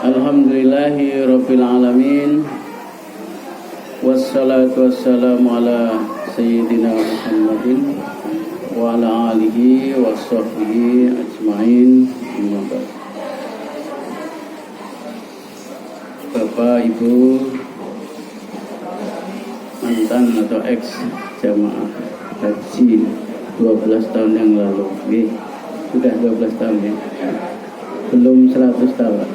Alhamdulillahi Rabbil Alamin. Wassalatu wassalamu ala Sayyidina Muhammadin wa ala alihi wa sahbihi ajma'in. Bapak, Ibu, mantan atau ex jamaah haji 12 tahun yang lalu. Sudah 12 tahun ya. Belum 100 tahun.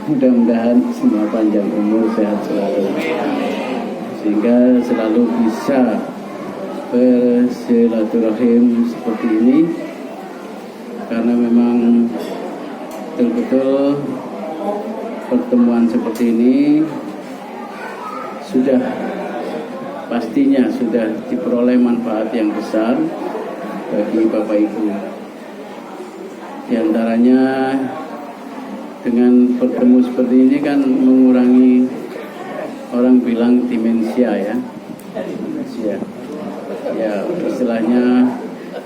Mudah-mudahan semua panjang umur, sehat selalu, sehingga selalu bisa bersilaturahim seperti ini, karena memang betul-betul pertemuan seperti ini sudah pastinya sudah diperoleh manfaat yang besar bagi Bapak Ibu. Di antaranya dengan bertemu seperti ini kan mengurangi, orang bilang demensia ya. Demensia. Ya, istilahnya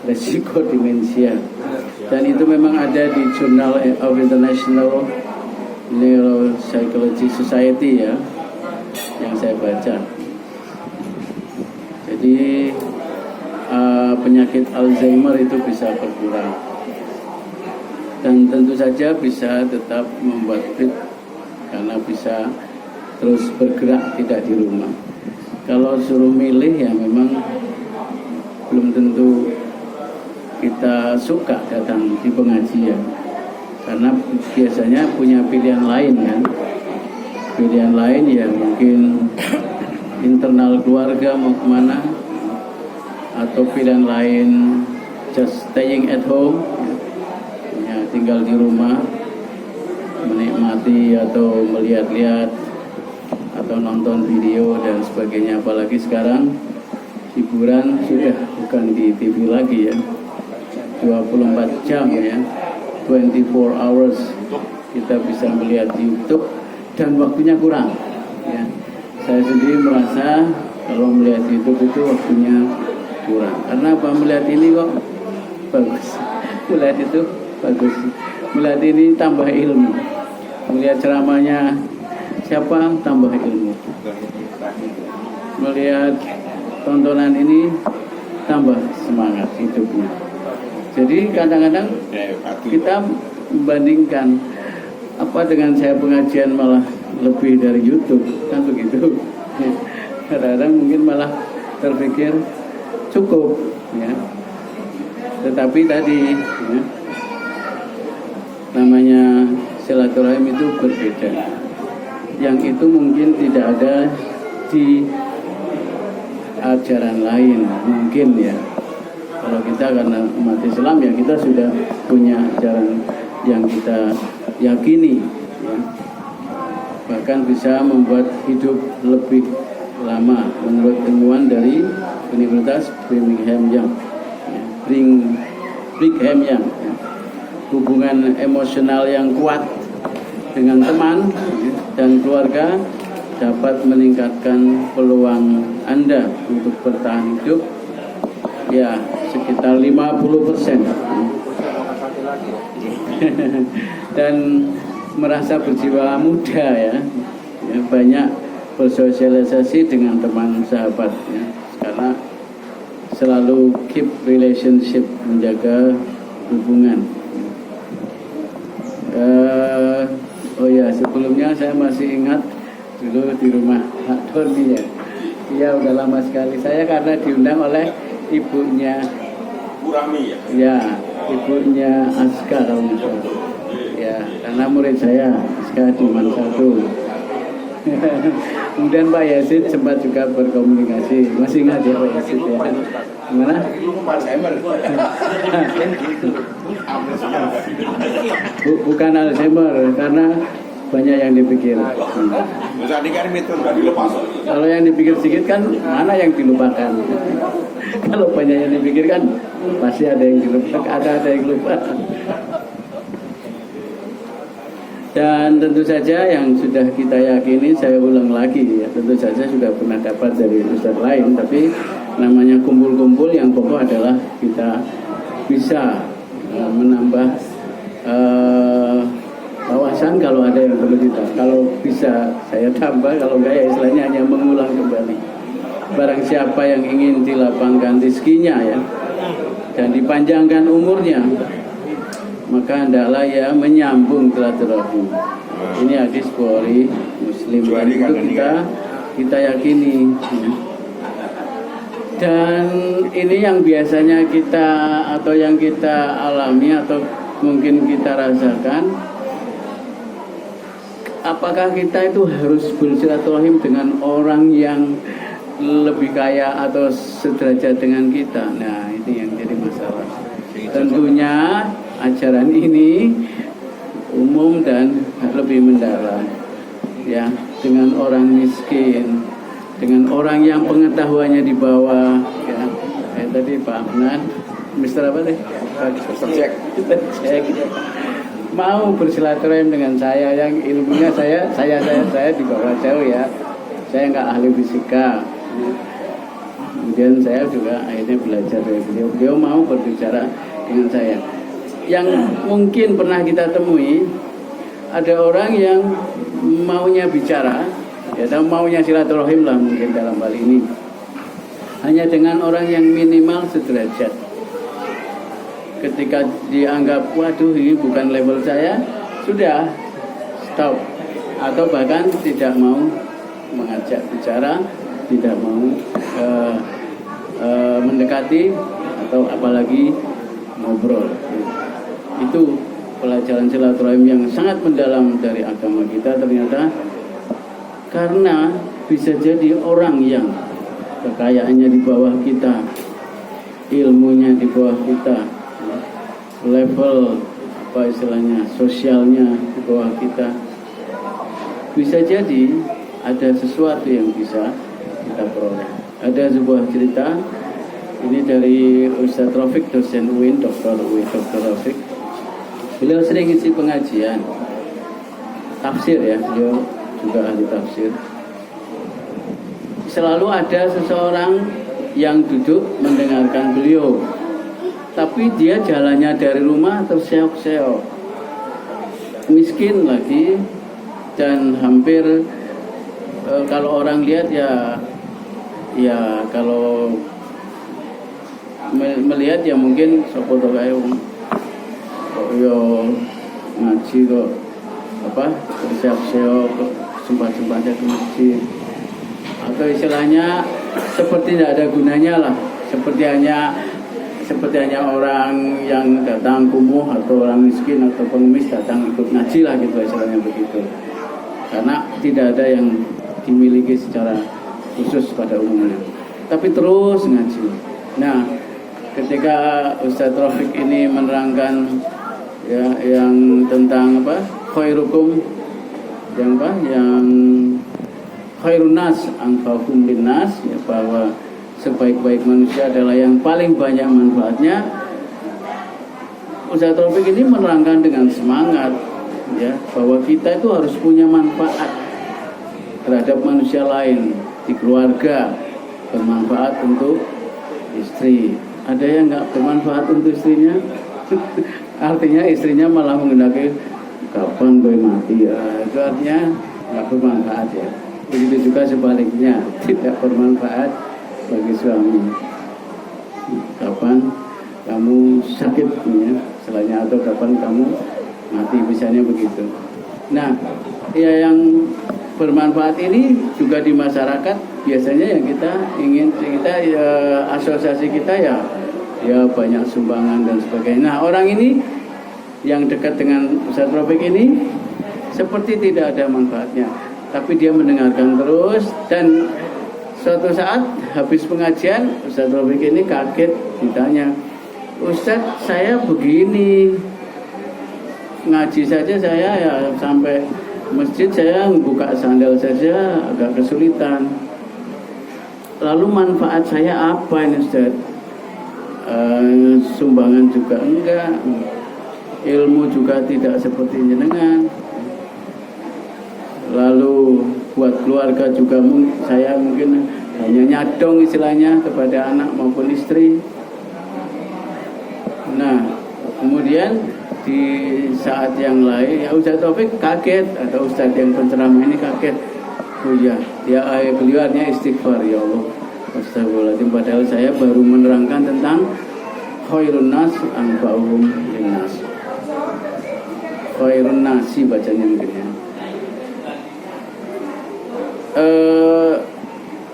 resiko demensia. Dan itu memang ada di Journal of International Neuropsychology Society ya, yang saya baca. Jadi penyakit Alzheimer itu bisa berkurang, dan tentu saja bisa tetap membuat fit karena bisa terus bergerak, tidak di rumah. Kalau suruh milih ya memang belum tentu kita suka datang di pengajian, karena biasanya punya pilihan lain kan. Pilihan lain ya mungkin internal keluarga mau kemana, atau pilihan lain just staying at home, ya, tinggal di rumah menikmati atau melihat-lihat atau nonton video dan sebagainya. Apalagi sekarang hiburan sudah bukan di TV lagi ya, 24 jam ya, 24 hours kita bisa melihat YouTube, dan waktunya kurang ya. Saya sendiri merasa kalau melihat YouTube itu waktunya kurang. Karena apa? Melihat ini kok bagus, melihat itu bagus, melihat ini tambah ilmu, melihat ceramahnya siapa tambah ilmu, melihat tontonan ini tambah semangat hidupnya. Jadi kadang-kadang kita membandingkan apa dengan saya pengajian malah lebih dari YouTube, kan begitu. Kadang-kadang mungkin malah terpikir cukup ya. Tetapi tadi ya, namanya silaturahim itu berbeda. Yang itu mungkin tidak ada di ajaran lain mungkin ya. Kalau kita karena umat Islam ya, kita sudah punya ajaran yang kita yakini ya. Bahkan bisa membuat hidup lebih lama menurut ilmuwan dari Universitas Brigham Young ya. Brigham Young ya. Hubungan emosional yang kuat dengan teman ya, dan keluarga dapat meningkatkan peluang Anda untuk bertahan hidup ya sekitar 50%. Dan merasa berjiwa muda ya, banyak bersosialisasi dengan teman sahabat ya, karena selalu keep relationship, menjaga hubungan. Oh ya, sebelumnya saya masih ingat dulu di rumah Pak Doni ya. Iya, udah lama sekali. Saya karena diundang oleh ibunya Burami ya? Ya, ibunya Aska kalau nggak salah. Ya, karena murid saya Aska cuma satu. Kemudian Pak Yazid sempat juga berkomunikasi. Masih ingat ya Pak Yazid ya? Gimana? Bukan Alzheimer, karena banyak yang dipikir. Kalau yang dipikir sedikit kan mana yang dilupakan. Kalau banyak yang dipikirkan pasti ada yang dilupakan, ada yang lupa. Dan tentu saja yang sudah kita yakini, saya ulang lagi ya, tentu saja sudah pernah dapat dari ustaz lain, tapi namanya kumpul-kumpul yang pokok adalah kita bisa menambah wawasan penjelasan kalau ada yang perlu kalau bisa saya tambah, kalau enggak ya istilahnya hanya mengulang kembali. Barang siapa yang ingin dilapangkan rezekinya ya dan dipanjangkan umurnya, maka hendaklah ya menyambung silaturahim. Ini hadis Bukhari Muslim, dan itu kita yakini. Dan ini yang biasanya kita atau yang kita alami atau mungkin kita rasakan. Apakah kita itu harus bersilaturahim dengan orang yang lebih kaya atau sederajat dengan kita? Nah, ini yang jadi masalah. Tentunya ajaran ini umum dan lebih mendalam, ya, dengan orang miskin, dengan orang yang pengetahuannya di bawah, ya. Tadi Pak Ahmad, Mister apa deh? Mister Jack. Mau bersilaturahim dengan saya yang ilmunya saya di bawah jauh ya. Saya nggak ahli fisika. Kemudian saya juga akhirnya belajar dari beliau. Beliau mau berbicara dengan saya. Yang mungkin pernah kita temui, ada orang yang maunya bicara, ya, atau maunya silaturahim lah mungkin dalam hal ini, hanya dengan orang yang minimal sederajat. Ketika dianggap, waduh ini bukan level saya, sudah stop, atau bahkan tidak mau mengajak bicara, tidak mau mendekati, atau apalagi ngobrol. Itu pelajaran silaturahim yang sangat mendalam dari agama kita ternyata, karena bisa jadi orang yang kekayaannya di bawah kita, ilmunya di bawah kita, level apa istilahnya sosialnya di bawah kita, bisa jadi ada sesuatu yang bisa kita peroleh. Ada sebuah cerita ini dari Ustadz Rafiq, dosen UIN, Dr. Rafiq. Beliau sering isi pengajian tafsir ya, beliau juga ahli tafsir. Selalu ada seseorang yang duduk mendengarkan beliau, tapi dia jalannya dari rumah terseok-seok, miskin lagi, dan hampir kalau orang lihat ya kalau melihat ya mungkin sopoto kayak kok yo ngaji kok apa terseok-seok sempat-sempatnya ke masjid, atau istilahnya seperti tidak ada gunanya lah, seperti hanya orang yang datang kumuh atau orang miskin atau pengemis datang ikut ngaji lah gitu, istilahnya begitu, karena tidak ada yang dimiliki secara khusus pada umumnya, tapi terus ngaji. Nah, ketika Ustadz Rafiq ini menerangkan ya yang tentang apa khairukum, yang khairun nas anfa'uhum linnas, ya, bahwa sebaik-baik manusia adalah yang paling banyak manfaatnya. Ustadz Rafiq ini menerangkan dengan semangat ya bahwa kita itu harus punya manfaat terhadap manusia lain, di keluarga bermanfaat untuk istri. Ada yang nggak bermanfaat untuk istrinya, artinya istrinya malah menghendaki kapan gue mati ya, itu artinya nggak bermanfaat ya. Begitu juga sebaliknya, tidak bermanfaat bagi suami, kapan kamu sakit ya, selainnya, atau kapan kamu mati, misalnya begitu. Nah, ya yang bermanfaat ini juga di masyarakat biasanya yang kita ingin, ya, asosiasi kita ya banyak sumbangan dan sebagainya. Nah, orang ini yang dekat dengan Ustadz Rafiq ini seperti tidak ada manfaatnya, tapi dia mendengarkan terus. Dan suatu saat habis pengajian, Ustadz Rafiq ini kaget ditanya, Ustadz, saya begini, ngaji saja saya ya sampai masjid saya buka sandal saja agak kesulitan. Lalu manfaat saya apa ini Ustadz? Sumbangan juga enggak, ilmu juga tidak seperti jenengan. Lalu buat keluarga juga saya mungkin hanya nyadong istilahnya kepada anak maupun istri. Nah, kemudian di saat yang lain ya Ustaz Taufik kaget atau Ustaz yang penceramah ini kaget. Oh ya, beliau artinya istighfar, ya Allah. Astagfirullahaladzim, padahal saya baru menerangkan tentang khairun nas anfa'uhum linnas. Khairun nasi bacanya mungkin ya.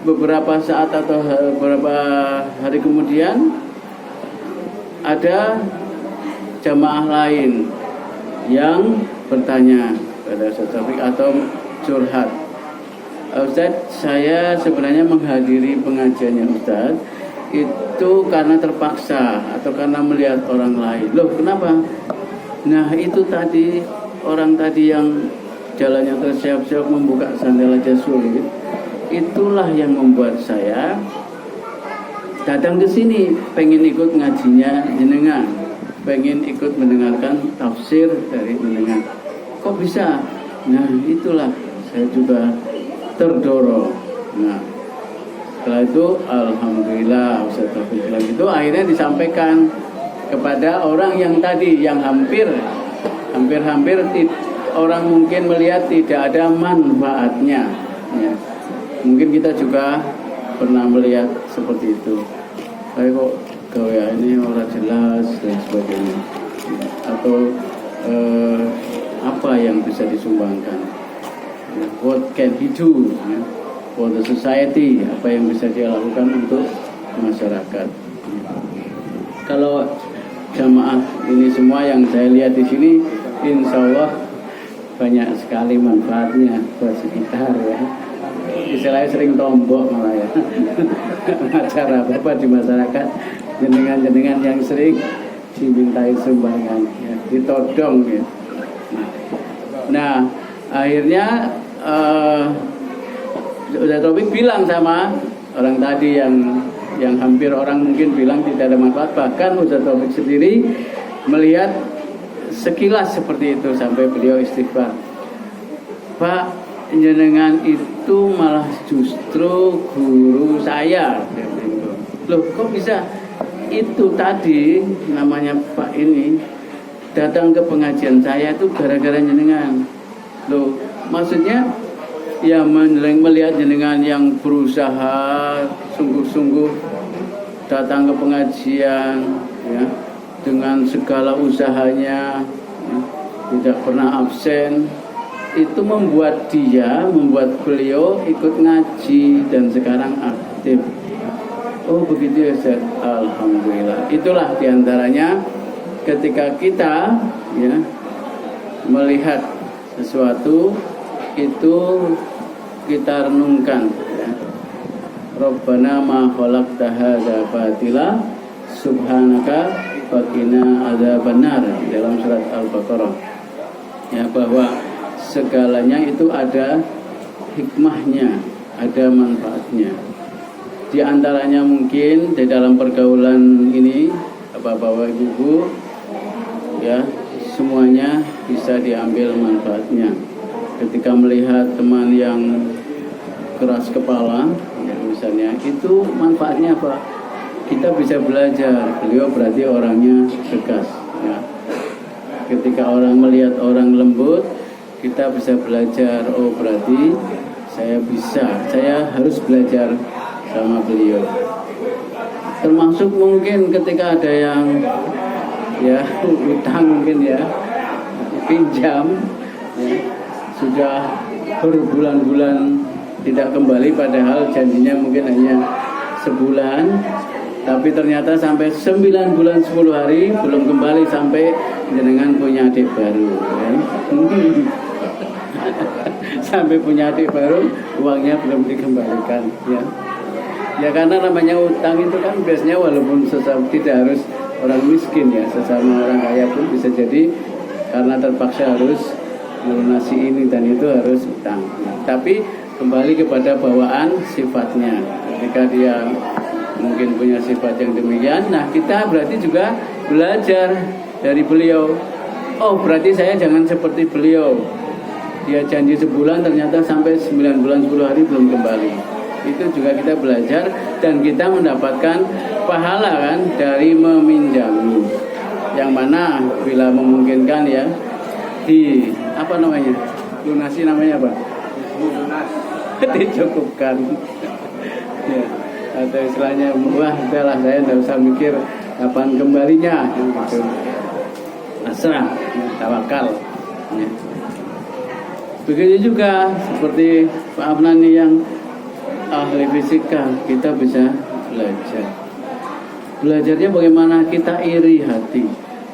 Beberapa saat atau beberapa hari kemudian ada jamaah lain yang bertanya pada Ustaz Taufik atau curhat. Ustaz, saya sebenarnya menghadiri pengajiannya Ustaz itu karena terpaksa atau karena melihat orang lain. Loh, kenapa? Nah, itu tadi orang tadi yang jalannya tersiap-siap membuka sandal aja sulit. Itulah yang membuat saya datang ke sini, pengen ikut ngajinya jenengan, pengen ikut mendengarkan tafsir dari jenengan. Kok bisa? Nah, itulah saya juga terdorong. Nah, setelah itu alhamdulillah Ustaz Taufik itu akhirnya disampaikan kepada orang yang tadi yang hampir orang mungkin melihat tidak ada manfaatnya ya. Mungkin kita juga pernah melihat seperti itu. Kayak kok gaya ini orang jelas dan sebagainya. Atau apa yang bisa disumbangkan? What can he do for the society? Apa yang bisa dia lakukan untuk masyarakat? Kalau jamaah ini semua yang saya lihat di sini, insya Allah banyak sekali manfaatnya buat sekitar ya. Istilahnya sering tombok malah ya. Acara apa di masyarakat, jenengan-jenengan yang sering dimintai sumbangan ya, ditodong ya. Nah, akhirnya Ustaz Taufik bilang sama orang tadi yang hampir orang mungkin bilang tidak ada manfaat, bahkan Ustaz Taufik sendiri melihat sekilas seperti itu sampai beliau istighfar. Pak, jenengan itu malah justru guru saya. Loh, kok bisa? Itu tadi namanya Pak ini datang ke pengajian saya itu gara-gara jenengan. Loh, maksudnya ya melihat jenengan yang berusaha sungguh-sungguh datang ke pengajian ya, dengan segala usahanya ya, tidak pernah absen. Itu membuat beliau ikut ngaji dan sekarang aktif. Oh begitu ya Ustaz. Alhamdulillah. Itulah diantaranya ketika kita ya melihat sesuatu itu kita renungkan ya. Rabbana ma khalaqta hadza batila subhanaka faqina adzabannar dalam surat Al-Baqarah. Ya, bahwa segalanya itu ada hikmahnya, ada manfaatnya. Di antaranya mungkin di dalam pergaulan ini Bapak-bapak Ibu ya, semuanya bisa diambil manfaatnya. Ketika melihat teman yang keras kepala ya, misalnya, itu manfaatnya apa? Kita bisa belajar. Beliau berarti orangnya tegas ya. Ketika orang melihat orang lembut, kita bisa belajar. Oh berarti saya harus belajar sama beliau. Termasuk mungkin ketika ada yang ya utang mungkin ya, pinjam ya, sudah berbulan-bulan tidak kembali, padahal janjinya mungkin hanya sebulan, tapi ternyata sampai 9 bulan 10 hari belum kembali, sampai jenengan punya adik baru ya. Sampai punya adik baru, uangnya belum dikembalikan ya. Ya karena namanya utang itu kan biasanya walaupun sesama, tidak harus orang miskin ya, sesama orang kaya pun bisa jadi karena terpaksa harus melunasi ini dan itu harus utang. Nah, tapi kembali kepada bawaan sifatnya. Ketika dia mungkin punya sifat yang demikian, nah kita berarti juga belajar dari beliau. Oh berarti saya jangan seperti beliau. Dia janji sebulan ternyata sampai 9 bulan 10 hari belum kembali. Itu juga kita belajar dan kita mendapatkan pahala kan dari meminjami. Yang mana bila memungkinkan ya, di apa namanya, lunasi namanya apa? Dicukupkan. Ya, atau istilahnya, wah udahlah saya tidak usah mikir kapan kembalinya, gitu. Asrah, tawakal. Ya. Begitu juga seperti Pak Afnani yang ahli fisika, kita bisa belajar. Belajarnya bagaimana kita iri hati,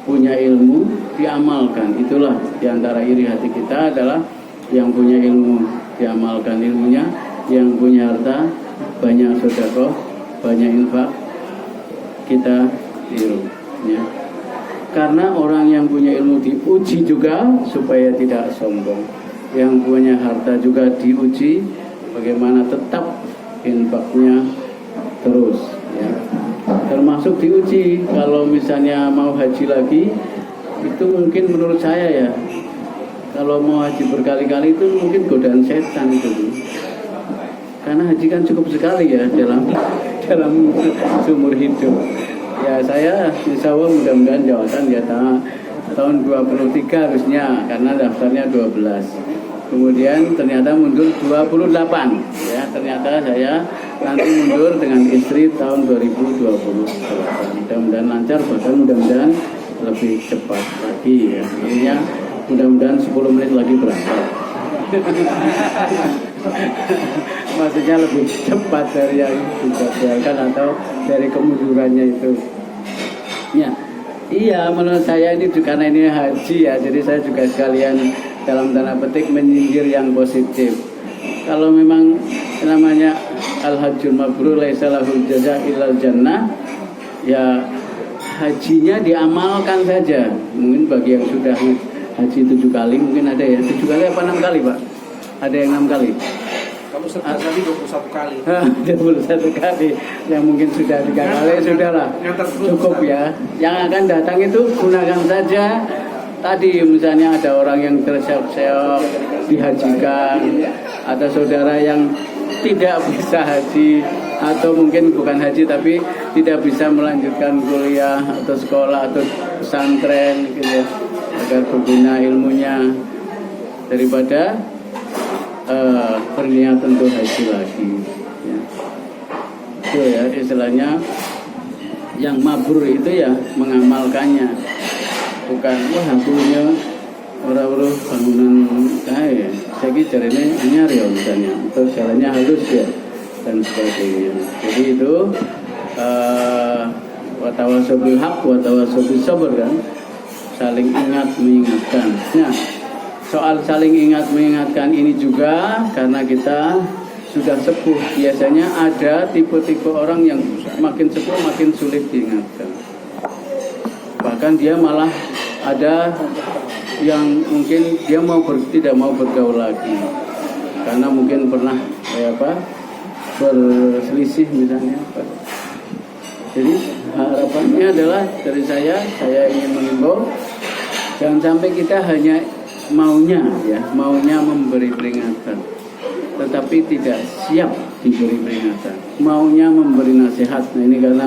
punya ilmu diamalkan. Itulah diantara iri hati kita adalah yang punya ilmu diamalkan ilmunya, yang punya harta banyak sedekah, banyak infak, kita tiru. Ya. Karena orang yang punya ilmu diuji juga supaya tidak sombong. Yang punya harta juga diuji bagaimana tetap infaknya terus, ya. Termasuk diuji kalau misalnya mau haji lagi, itu mungkin menurut saya ya, kalau mau haji berkali-kali itu mungkin godaan setan itu. Karena haji kan cukup sekali ya dalam seumur hidup. Ya saya insya Allah mudah-mudahan jawatan ya tahun 23 harusnya, karena daftarnya 12. Kemudian ternyata mundur 28, ya ternyata saya nanti mundur dengan istri tahun 2028. Mudah-mudahan lancar, bahkan mudah-mudahan lebih cepat lagi ya. Intinya mudah-mudahan 10 menit lagi berangkat. Maksudnya lebih cepat dari yang dijadwalkan atau dari kemundurannya itu. Ya, iya menurut saya ini karena ini haji ya, jadi saya juga sekalian dalam tanda petik menyindir yang positif. Kalau memang namanya al-hajjul mabrur laisa lahul jaza illal jannah, ya hajinya diamalkan saja. Mungkin bagi yang sudah haji 7 kali, mungkin ada ya 7 kali apa 6 kali Pak? Ada yang 6 kali. Kamu tadi 21 kali. 21 kali. Yang mungkin sudah 3 kali, sudahlah. Cukup ya. Yang akan datang itu gunakan saja. Tadi misalnya ada orang yang terseok-seok dihajikan, ada saudara yang tidak bisa haji, atau mungkin bukan haji tapi tidak bisa melanjutkan kuliah atau sekolah atau pesantren gitu ya, agar berguna ilmunya daripada berniat untuk haji lagi ya. Itu ya istilahnya yang mabrur itu ya mengamalkannya, bukan wah punya orang-orang bangunan saya kira ini anyar ya misalnya, atau jalannya halus ya dan sebagainya. Jadi itu watawasobil haq watawasobil sabr kan, saling ingat mengingatkan. Nah, soal saling ingat mengingatkan ini juga karena kita sudah sepuh, biasanya ada tipe-tipe orang yang makin sepuh makin sulit diingatkan. Bahkan dia malah ada yang mungkin dia tidak mau bergaul lagi karena mungkin pernah berselisih misalnya. Jadi harapannya adalah dari saya ingin mengimbau jangan sampai kita hanya maunya memberi peringatan tetapi tidak siap diberi peringatan, maunya memberi nasihat. Nah ini karena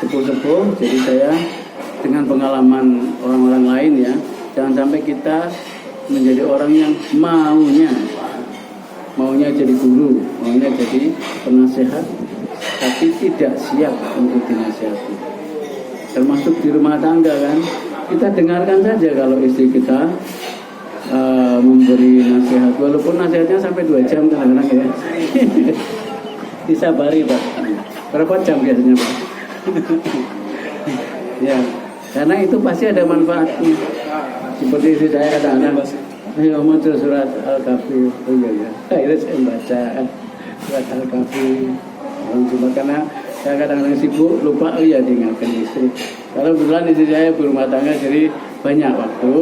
sepuh-sepuh, jadi saya dengan pengalaman orang-orang lain ya, jangan sampai kita menjadi orang yang maunya jadi guru, maunya jadi penasehat, tapi tidak siap untuk dinasihati. Termasuk di rumah tangga kan, kita dengarkan saja kalau istri kita memberi nasihat, walaupun nasihatnya sampai 2 jam kadang-kadang ya. Disabari Pak. Berapa jam biasanya Pak? Ya, karena itu pasti ada manfaatnya. Seperti istri saya kadang-kadang, ayo muncul surat Al-Kahfi. Oh iya ya, akhirnya saya baca surat Al-Kahfi. Cuma karena saya kadang-kadang sibuk lupa, oh ya diingatkan istri. Kalau kebetulan istri saya berumah tangga, jadi banyak waktu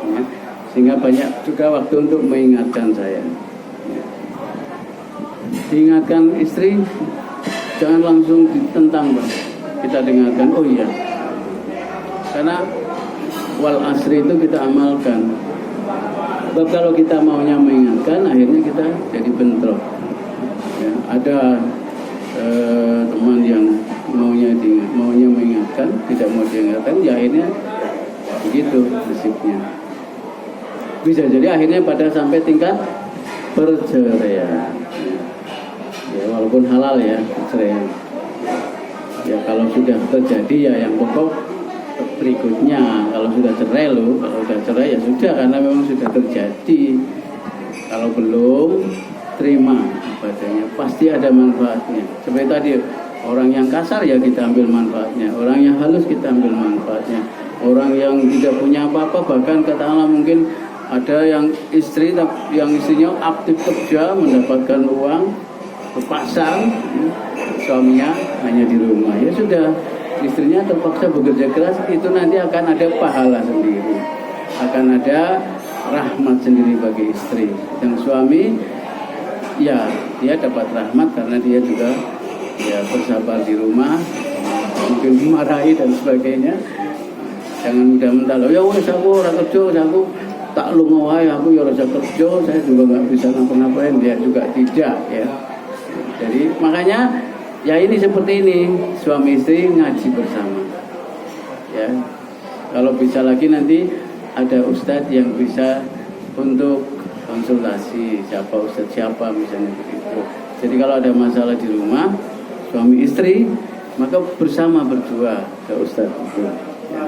ya, sehingga banyak juga waktu untuk mengingatkan saya ya. Diingatkan istri jangan langsung ditentang Pak. Kita dengarkan, oh iya, karena wal asri itu kita amalkan. Sebab kalau kita maunya mengingatkan, akhirnya kita jadi bentrok ya. Ada teman yang maunya mengingatkan, tidak mau diingatkan, ya akhirnya begitu nasibnya. bisa jadi akhirnya pada sampai tingkat perceraian. Ya walaupun halal ya perceraian. Ya kalau sudah terjadi ya yang pokok berikutnya, kalau sudah cerai loh, kalau sudah cerai ya sudah karena memang sudah terjadi. Kalau belum, terima padanya, pasti ada manfaatnya. Seperti tadi, orang yang kasar ya kita ambil manfaatnya, orang yang halus kita ambil manfaatnya, orang yang tidak punya apa-apa, bahkan katakanlah mungkin ada yang istri yang istrinya aktif kerja mendapatkan uang ke pasar, suaminya hanya di rumah, ya sudah, istrinya terpaksa bekerja keras, itu nanti akan ada pahala sendiri, akan ada rahmat sendiri bagi istri. Dan suami ya dia dapat rahmat karena dia juga ya bersabar di rumah, mungkin dimarahi dan sebagainya. Jangan mudah mentah, ya wes aku ora kerja, aku tak lunga wae, aku ya ora kerja, saya juga nggak bisa ngapa-ngapain. Dia juga tidak ya. Jadi makanya ya ini seperti ini, suami istri ngaji bersama. Ya. Kalau bisa lagi nanti ada ustadz yang bisa untuk konsultasi, siapa ustadz siapa misalnya begitu. Jadi kalau ada masalah di rumah suami istri, maka bersama berdua ke ustadz itu. Ya.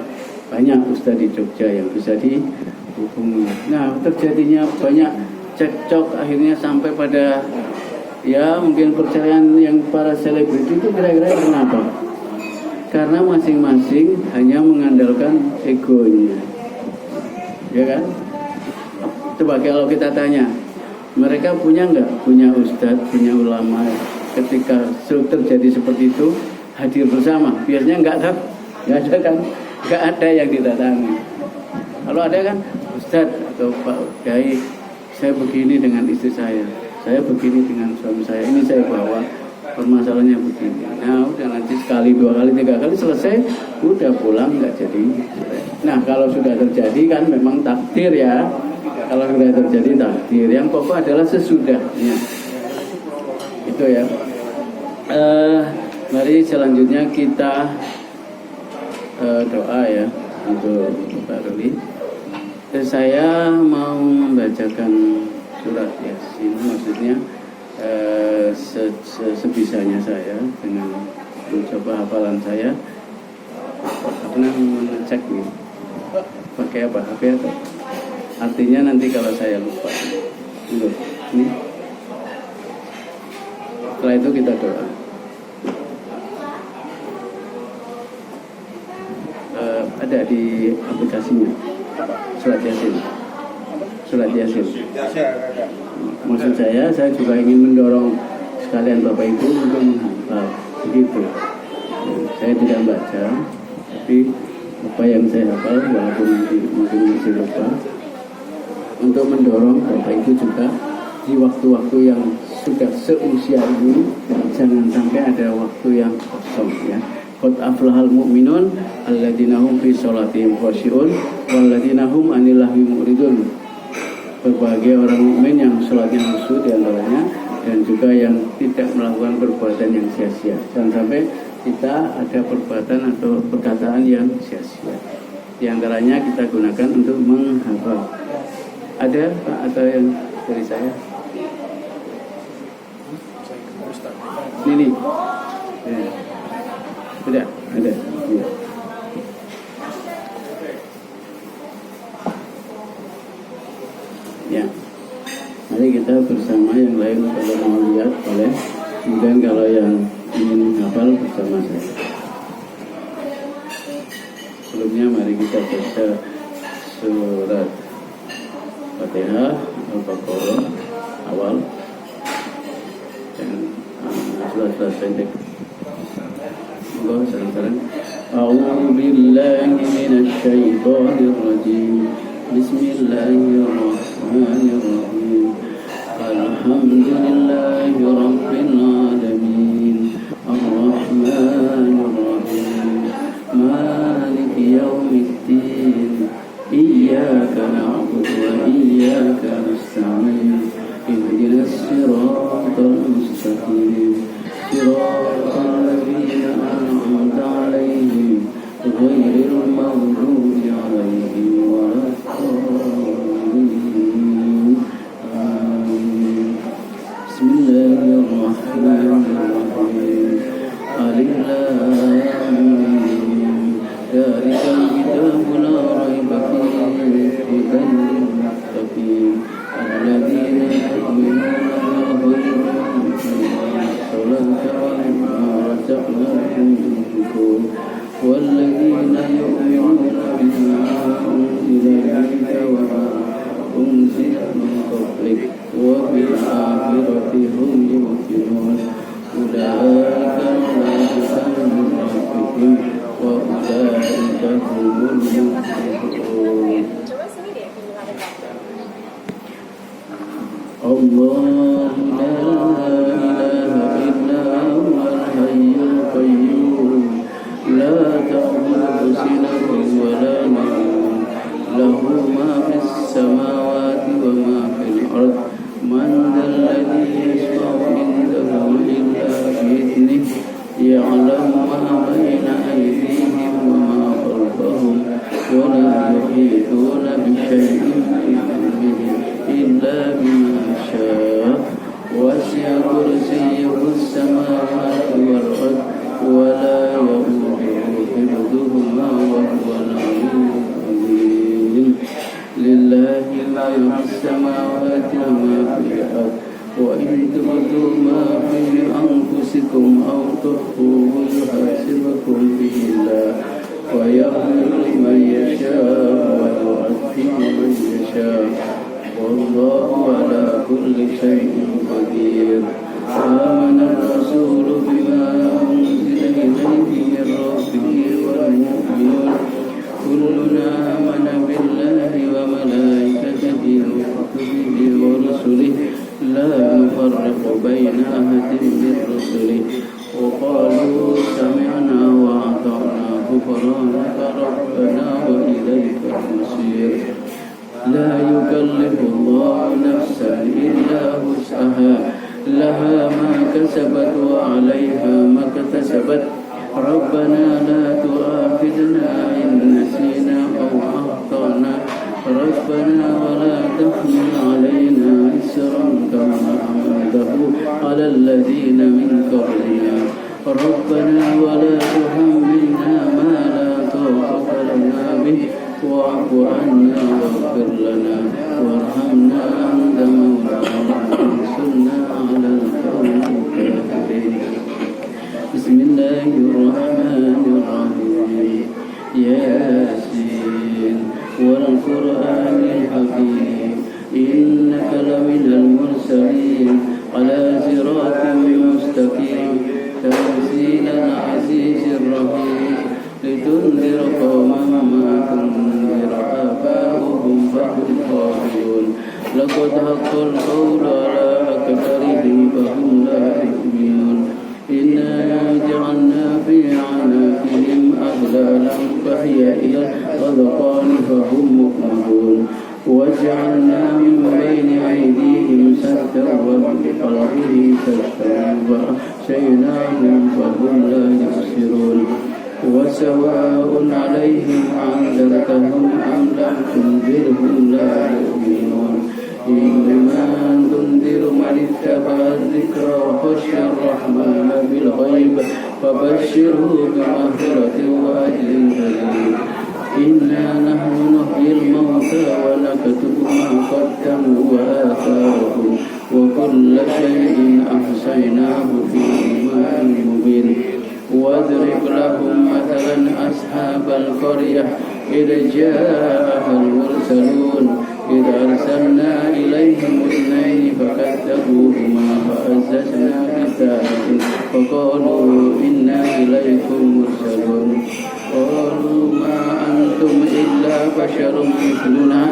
Banyak ustadz di Jogja yang bisa dihubungi. Nah terjadinya banyak cekcok akhirnya sampai pada ya mungkin perceraian yang para selebriti itu kira-kira kenapa? Karena masing-masing hanya mengandalkan egonya, ya kan? Coba kalau kita tanya, mereka punya nggak? Punya ustadz, punya ulama. Ketika terjadi seperti itu hadir bersama. Biasanya nggak ada kan? Nggak ada yang didatangi. Kalau ada kan, ustadz atau Pak Kiai, saya begini dengan istri saya begini dengan suami saya, ini saya bawa permasalahannya begini. Nah udah nanti sekali, dua kali, tiga kali selesai, udah pulang nggak jadi. Nah kalau sudah terjadi kan memang takdir ya. Kalau sudah terjadi takdir, yang pokok adalah sesudahnya. Itu ya. Mari selanjutnya kita doa ya untuk Pak Ruli. Saya mau membacakan surat Yasin, maksudnya sebisanya saya dengan mencoba hafalan saya. Pernah mengecek nih pakai apa? HP atau artinya nanti kalau saya lupa. Dulu, ini. Setelah itu kita doa. Ada di aplikasinya surat Yasin. Surat Yasin. Maksud saya juga ingin mendorong sekalian Bapak Ibu untuk menghafal begitu. Saya tidak baca, tapi apa yang saya hafal walaupun mungkin masih lupa, untuk mendorong Bapak Ibu juga di waktu-waktu yang sudah seusia ini jangan sampai ada waktu yang kosong ya. Qad aflahal mu'minun alladzina hum fi sholatihim khashi'un walladzina hum 'anil lahwi mu'ridun. Berbahagia orang mukmin yang sholatnya khusyuk di antaranya, dan juga yang tidak melakukan perbuatan yang sia-sia. Jangan sampai kita ada perbuatan atau perkataan yang sia-sia. Di antaranya kita gunakan untuk menghafal. Ada Pak atau yang dari saya? Ini. Ya. Sudah, ada. Ya. Ya, mari kita bersama yang lain kalau mau lihat boleh. Kemudian kalau yang ingin hafal bersama saya. Sebelumnya mari kita baca surat Fatihah Al-Baqarah awal dan surat-surat pendek. Monggo sareng-sareng. A'udzu billahi minasy syaithanir rajim. Bismillahirrahmanirrahim. Alhamdulillahi rabbil alamin. Ar-Rahmanir Rahim. Maliki yaumiddin. Iyyaka na'budu wa iyyaka nasta'in. Ihdinas siratal mustaqim. Siratal ladzina an'amta 'alaihim ghairil maghdubi 'alaihim waladdallin. المستقيم الذين يؤمنون بالغيب ويقيمون الصلاة ومما رزقناهم ينفقون والذين يؤمنون بما أنزل إليك وما أنزل من قبلك وبالآخرة هم يوقنون أولئك على هدى من ربهم وأولئك هم المفلحون. الله لا إله إلا هو الحي القيوم لا تأخذه سنة ولا نوم له ما في السماوات وما في الأرض من ذا الذي يشفع عنده إلا بإذنه يعلم ما بين أيديهم وما خلفهم ولا يحيطون بشيء من علمه إلا بما شاء وسع كرسيه السماوات والأرض ولا يؤوده حفظهما وهو العلي العظيم لله ما في السماوات وما في الأرض وإن تبدوا ما في أنفسكم أو تخفوه يحاسبكم به الله ويغفر لمن يشاء ويعذب من يشاء والله على كل شيء قدير آمن الرسول بما أنزل إليه من ربه والمؤمنون كلنا آمن بالله وملائكته وكتبه ورسله لا نفرق بين أحد من رسله وقالوا سمعنا وأطعنا غفرانك ربنا وإليك المصير لا يكلف الله نفسا إلا وسعها لها ما كسبت وعليها ما اكتسبت ربنا لا تؤاخذنا إن نسينا أو أخطأنا ربنا ولا تحمل علينا إسرا كما حملته على الذين من قبلنا ربنا ولا تحملنا ما لا طاقة لنا به واعف عنا واغفر لنا وارحمنا أنت مولانا وانصرنا على القوم الكافرين بسم الله الرحمن الرحيم ياسين والقرآن الحكيم إنك لمن المرسلين على صراط مستقيم تنزيل العزيز الرحيم لتنذر قوما ما تنذر آباؤهم فهم غافلون لقد حق القول على أكثرهم فهم لا يؤمنون إنا جعلنا في أعناقهم أغلالا فهي إلى الأذقان فهم مقمحون وجعلنا من بين أيديهم سدا ومن خلفه سدا فأغشيناهم فهم لا يبصرون وسواء عليهم أنذرتهم أم لم تنذرهم لا يؤمنون إنما تنذر من اتبع الذكر وخشي الرحمن بالغيب فبشره بمغفرة وأجر كريم إنا نحن نحيي الموتى ونكتب ما قدموا وآثارهم وكل شيء أحصيناه في إمام مبين واضرب لهم مثلا أصحاب القرية إذ جاءها المرسلون إذ أرسلنا إليهم اثنين فكذبوهما فعززنا بثالث فقالوا إنا إليكم مرسلون قالوا ما أنتم إلا بشر مثلنا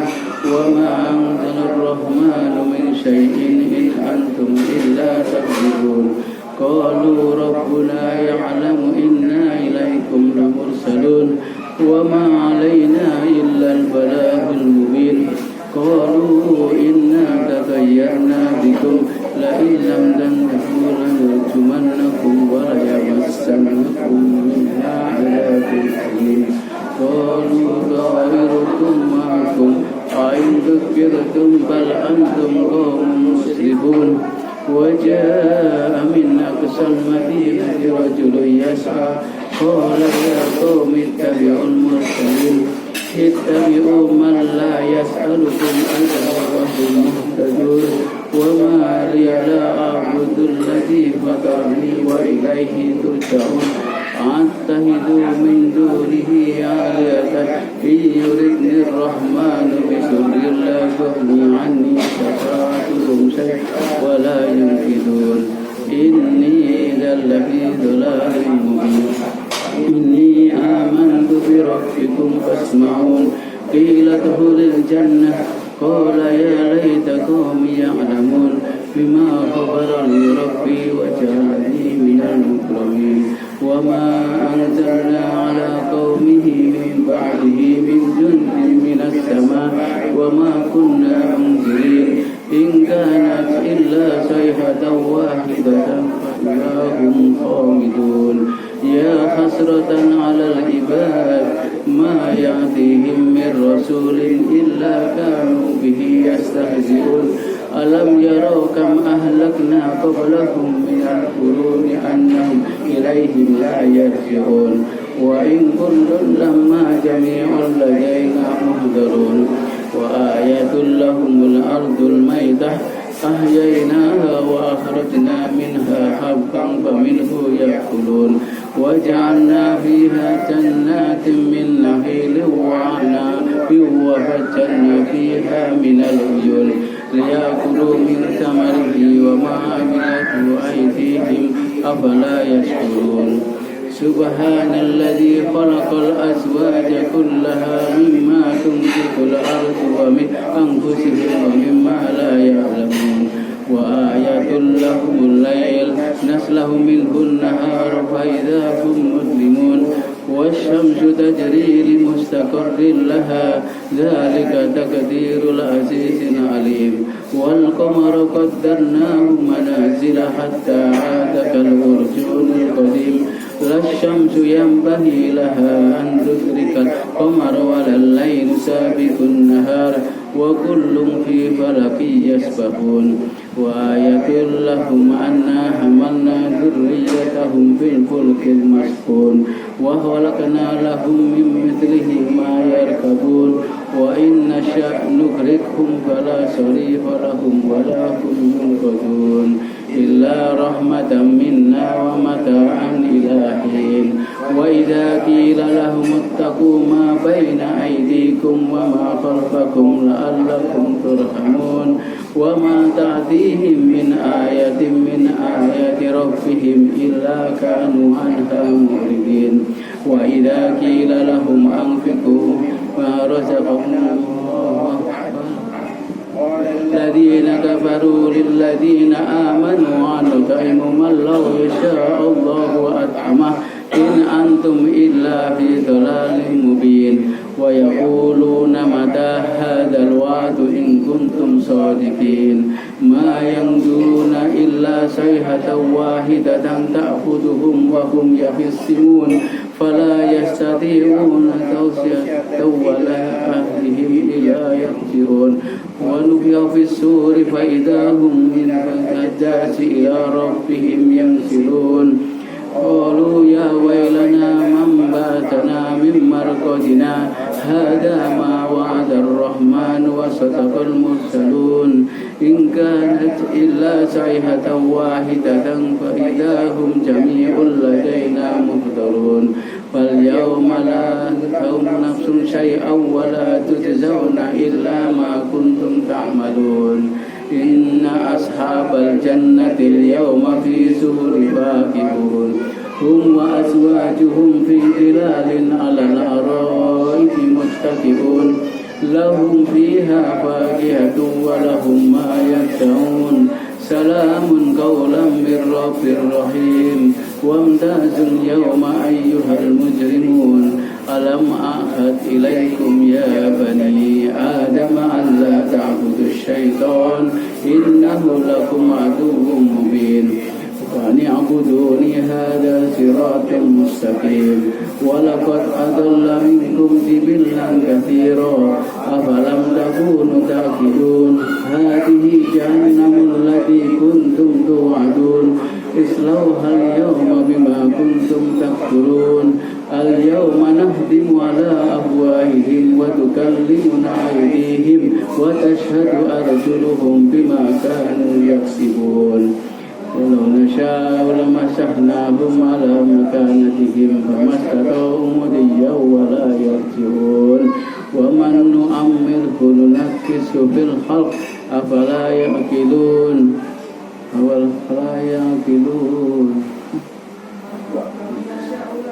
وما أنزل الرحمن من شيء إن أنتم إلا تكذبون قالوا ربنا يعلم إنا إليكم لمرسلون وما علينا إلا البلاغ المبين قالوا إنا تطيرنا بكم لئن لم تنتهوا لنرجمنكم وليمسنكم منا عذاب أليم قالوا طائركم معكم أئن ذكرتم بل أنتم قوم مسرفون وجاء من أقصى المدينة رجل يسعى قال يا قوم اتبعوا المرسلين اتبعوا من لا يسألكم أجرا وهم مهتدون وما لي لا أعبد الذي فطرني وإليه ترجعون أتخذ من دونه آلهة إن يردني الرحمن بضر لا تغني عني شفاعتهم شيئا ولا ينقذون إني إذا لفي ضلال مبين إني آمنت بربكم فاسمعون قيل ادخل الجنة قال يا ليت قومي يعلمون بما غفر لي ربي وجعلني من المكرمين وما أنزلنا على قومه من بعده من جند من السماء وما كنا منزلين إن كانت إلا صيحة واحدة فإذا هم خامدون يا حسرة على العباد ما يأتيهم من رسول إلا كانوا به يستهزئون ألم يروا كم أهلكنا قبلهم من القرون أنهم إليهم لا يرجعون وإن كل لما جميع لدينا محضرون وآية لهم الأرض الميتة أحييناها وأخرجنا منها حبا فمنه يأكلون وجعلنا فيها جنات من نخيل وعناب وفجرنا فيها من العيون ليأكلوا من ثمره وما عملته أيديهم أفلا يشكرون سبحان الذي خلق الأزواج كلها مما تنبت الأرض ومن أنفسهم ومما لا يعلمون وآية لهم الليل نسلخ منه النهار فإذا هم مظلمون والشمس تجري لمستقر لها ذلك تقدير العزيز العليم والقمر قدرناه منازل حتى عاد كالعرجون القديم لا الشمس ينبغي لها أن تدرك القمر ولا الليل سابق النهار وكل في فلك يسبحون وآية لهم أنا حملنا ذريتهم في الفلك المشحون وخلقنا لهم من مثله ما يركبون وإن نشأ نغرقهم فلا صريخ لهم ولا هم ينقذون إلا رحمة منا ومتاعا إلى حين وإذا قيل لهم اتقوا ما بين أيديكم وما خلفكم لعلكم ترحمون وما تأتيهم من آية من آيات ربهم إلا كانوا عنها معرضين وإذا قيل لهم أنفقوا ما رزقكم الله الذين كفروا للذين آمنوا أن نطعم من لو يشاء الله أطعمه إن أنتم إلا في ضلال مبين ويقولون متى هذا الوعد إن كنتم صادقين ما ينظرون إلا صيحة واحدة تأخذهم وهم يخصمون فلا يستطيعون توصية ولا أهلهم إلا يرجعون ونفخ في الصور فإذا هم من الأجداث إلى ربهم ينسلون قالوا يا ويلنا من باتنا من مرقدنا هذا ما وعد الرحمن وصدق المرسلون إن كانت إلا صيحة واحدة فإذا هم جميع لدينا محضرون فاليوم لا تظلم نفس شيئا ولا تجزون إلا ما كنتم تعملون إن أصحاب الجنة اليوم في سرور فاكهون هم وأزواجهم في ظلال على الأرائك متكئون لهم فيها فاكهة ولهم ما يدعون سلام قولا من رب رحيم وامتازوا اليوم أيها المجرمون ألم أعهد إليكم يا بني آدم ألا تعبدوا الشيطان إنه لكم عدو مبين وأن اعبدوني هذا صراط مستقيم ولقد أضل منكم جبلا كثيرا أفلم تكونوا تعقلون هذه جهنم التي كنتم توعدون اصلوها اليوم بما كنتم تكفرون al-yawma nahdimu ala afwahihim wa tukallimuna aydihim wa tashhadu arjuluhum bima kanu yaksibun. Walau nasha'u lamassaknahum ala makanatihim famastata'u mudiyyan wa la yarji'un. Wa man nu'ammirhu nunakkishu fil khalq afala ya'qilun. Afala ya'qilun.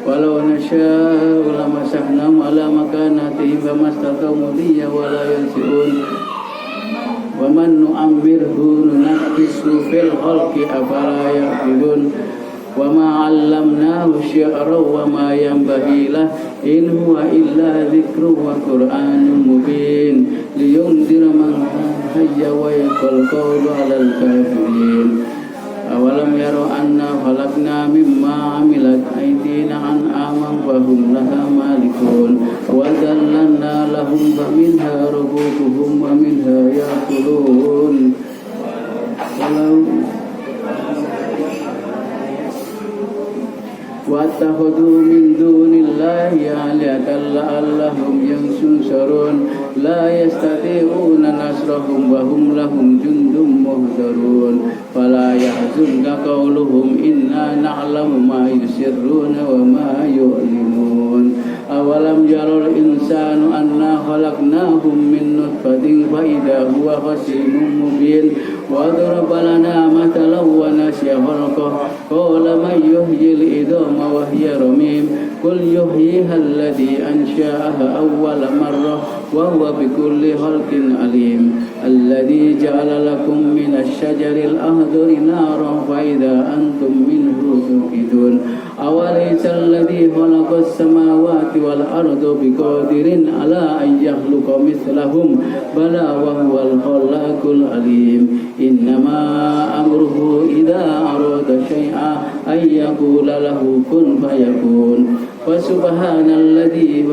Walau nasha'u lamassaknahum ala makanatihim famastata'u mudiyyan wa la yarji'un. Wa man nu'ammirhu nunakkishu fil khalqi afala ya'qilun. Wa ma 'allamnahu syi'ra wa ma yanbaghi lahu in huwa illa dzikrun wa qur'anun mubin liyunzira man hayya wa yaqul qawlu 'alal kafirin. Awalam yaro anna khalaqna mimma 'amilat aydina an'aman wa hum laha malikun wa dhallalna lahum faminha rukubuhum wa minha ya'kulun. واتخذوا من دون الله آلهة لعلهم ينصرون لا يستطيعون نصرهم وهم لهم جند مهزرون فلا يحزنك قولهم إنا نعلم ما يسرون وما يعلنون أولم يرى الإنسان أنا خلقناهم من نطفة فإذا هو خصيم مبين وضرب لنا مثلا ونسي خلقه قال من يحيي العظام وهي رميم قل يحييها الذي أنشأها أول مرة وهو بكل خلق عليم الذي جعل لكم من الشجر الأخضر نارا فإذا أنتم منه توقدون أوليس الذي خلق السماوات والأرض بقادر على أن يخلق مثلهم بلى وهو الخلاق العليم إنما أمره إذا أراد شيئا أن يقول له كن فيكون فسبحان الذي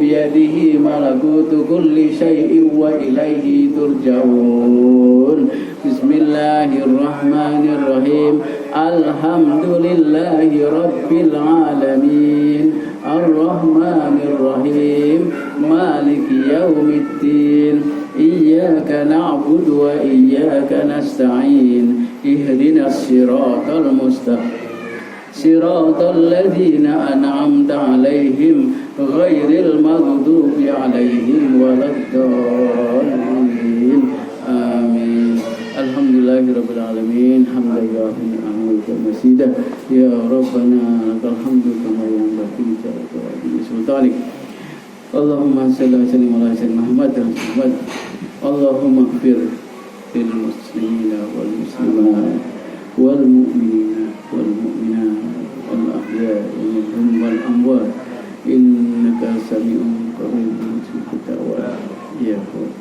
بيده ملكوت كل شيء وإليه ترجعون. بسم الله الرحمن الرحيم الحمد لله رب العالمين الرحمن الرحيم مالك يوم الدين إياك نعبد وإياك نستعين اهدنا الصراط المستقيم صراط الذين أنعمت عليهم غير المغضوب عليهم ولا الضالين آمين. الحمد لله رب العالمين حمدا يوافي نعمه مزيدا يا ربنا لك الحمد كما ينبغي لجلال سلطانك. اللهم صل وسلم على سيدنا محمد اللهم اغفر للمسلمين والمسلمات والمؤمنين والمؤمنات الأحياء منهم والأموات إنك سميع قريب مجيب الدعوات يا رب.